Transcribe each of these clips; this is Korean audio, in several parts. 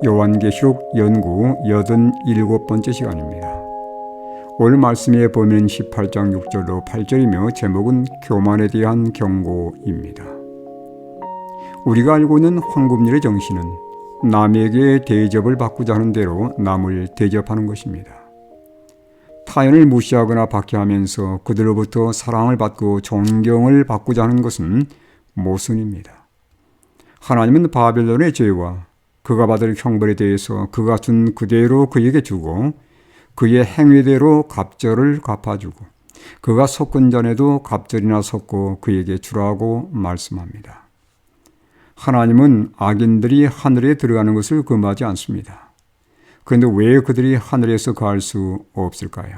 요한계시록 연구 87번째 시간입니다. 오늘 말씀의 범위는 18장 6절로 8절이며 제목은 교만에 대한 경고입니다. 우리가 알고 있는 황금률의 정신은 남에게 대접을 받고자 하는 대로 남을 대접하는 것입니다. 타인을 무시하거나 박해하면서 그들로부터 사랑을 받고 존경을 받고자 하는 것은 모순입니다. 하나님은 바벨론의 죄와 그가 받을 형벌에 대해서 그가 준 그대로 그에게 주고 그의 행위대로 갑절을 갚아주고 그가 섞은 잔에도 갑절이나 섞고 그에게 주라고 말씀합니다. 하나님은 악인들이 하늘에 들어가는 것을 금하지 않습니다. 그런데 왜 그들이 하늘에서 거할 수 없을까요?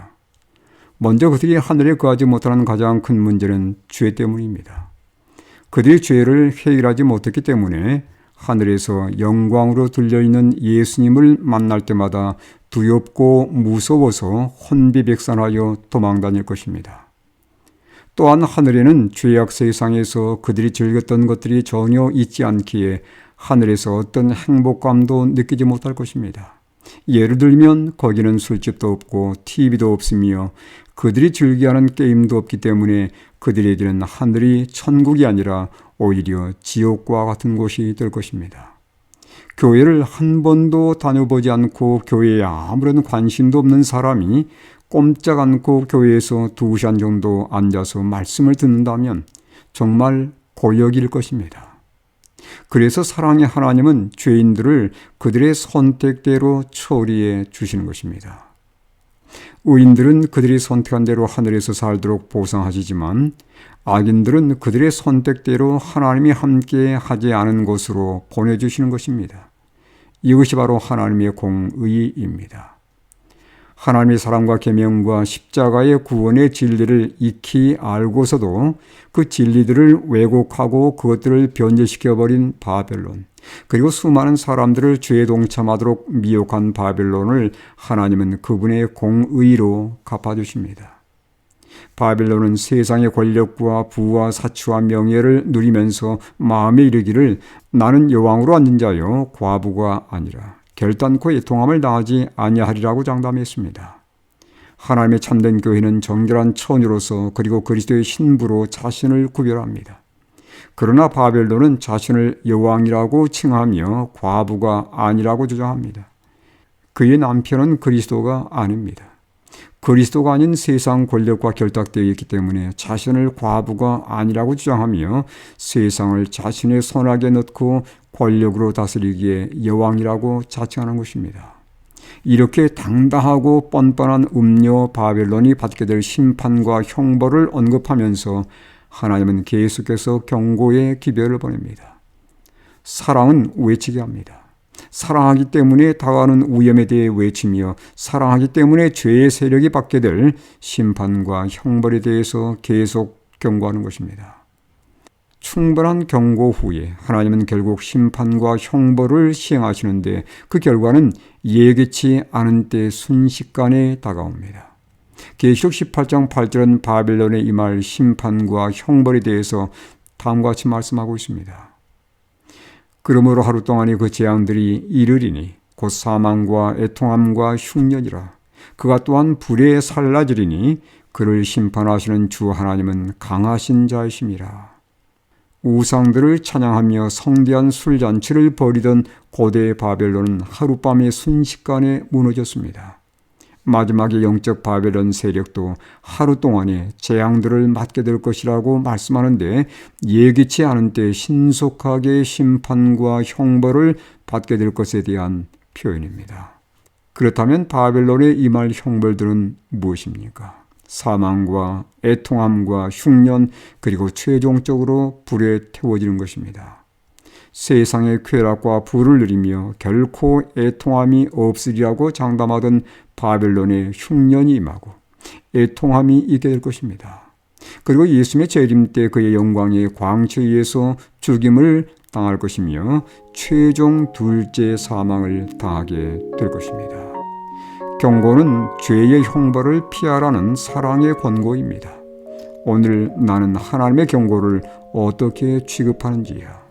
먼저 그들이 하늘에 거하지 못하는 가장 큰 문제는 죄 때문입니다. 그들이 죄를 해결하지 못했기 때문에 하늘에서 영광으로 들려있는 예수님을 만날 때마다 두렵고 무서워서 혼비백산하여 도망다닐 것입니다. 또한 하늘에는 죄악 세상에서 그들이 즐겼던 것들이 전혀 있지 않기에 하늘에서 어떤 행복감도 느끼지 못할 것입니다. 예를 들면 거기는 술집도 없고 TV도 없으며 그들이 즐겨하는 게임도 없기 때문에 그들에게는 하늘이 천국이 아니라 오히려 지옥과 같은 곳이 될 것입니다. 교회를 한 번도 다녀보지 않고 교회에 아무런 관심도 없는 사람이 꼼짝 않고 교회에서 2시간 정도 앉아서 말씀을 듣는다면 정말 고역일 것입니다. 그래서 사랑의 하나님은 죄인들을 그들의 선택대로 처리해 주시는 것입니다. 의인들은 그들이 선택한 대로 하늘에서 살도록 보상하시지만 악인들은 그들의 선택대로 하나님이 함께 하지 않은 곳으로 보내주시는 것입니다. 이것이 바로 하나님의 공의입니다. 하나님의 사랑과 계명과 십자가의 구원의 진리를 익히 알고서도 그 진리들을 왜곡하고 그것들을 변질시켜버린 바벨론, 그리고 수많은 사람들을 죄에 동참하도록 미혹한 바벨론을 하나님은 그분의 공의로 갚아주십니다. 바벨론은 세상의 권력과 부와 사치와 명예를 누리면서 마음에 이르기를 나는 여왕으로 앉은 자요 과부가 아니라 결단코 애통함을 당하지 아니하리라고 장담했습니다. 하나님의 참된 교회는 정결한 처녀로서 그리고 그리스도의 신부로 자신을 구별합니다. 그러나 바벨론은 자신을 여왕이라고 칭하며 과부가 아니라고 주장합니다. 그의 남편은 그리스도가 아닙니다. 그리스도가 아닌 세상 권력과 결탁되어 있기 때문에 자신을 과부가 아니라고 주장하며 세상을 자신의 손아귀에 넣고 권력으로 다스리기에 여왕이라고 자칭하는 것입니다. 이렇게 당당하고 뻔뻔한 음녀 바벨론이 받게 될 심판과 형벌을 언급하면서 하나님은 계속해서 경고의 기별을 보냅니다. 사랑은 외치게 합니다. 사랑하기 때문에 다가오는 위험에 대해 외치며 사랑하기 때문에 죄의 세력이 받게 될 심판과 형벌에 대해서 계속 경고하는 것입니다. 충분한 경고 후에 하나님은 결국 심판과 형벌을 시행하시는데 그 결과는 예기치 않은 때 순식간에 다가옵니다. 계시록 18장 8절은 바벨론에 임할 심판과 형벌에 대해서 다음과 같이 말씀하고 있습니다. 그러므로 하루 동안에 그 재앙들이 이르리니 곧 사망과 애통함과 흉년이라. 그가 또한 불에 살라지리니 그를 심판하시는 주 하나님은 강하신 자이심이라. 우상들을 찬양하며 성대한 술잔치를 벌이던 고대 바벨론은 하룻밤에 순식간에 무너졌습니다. 마지막에 영적 바벨론 세력도 하루 동안에 재앙들을 맞게 될 것이라고 말씀하는데 예기치 않은 때 신속하게 심판과 형벌을 받게 될 것에 대한 표현입니다. 그렇다면 바벨론에 임할 형벌들은 무엇입니까? 사망과 애통함과 흉년 그리고 최종적으로 불에 태워지는 것입니다. 세상의 쾌락과 부를 누리며 결코 애통함이 없으리라고 장담하던 바벨론의 흉년이 임하고 애통함이 있게 될 것입니다. 그리고 예수님의 재림 때 그의 영광의 광채에 의해서 죽임을 당할 것이며 최종 둘째 사망을 당하게 될 것입니다. 경고는 죄의 형벌을 피하라는 사랑의 권고입니다. 오늘 나는 하나님의 경고를 어떻게 취급하는지요?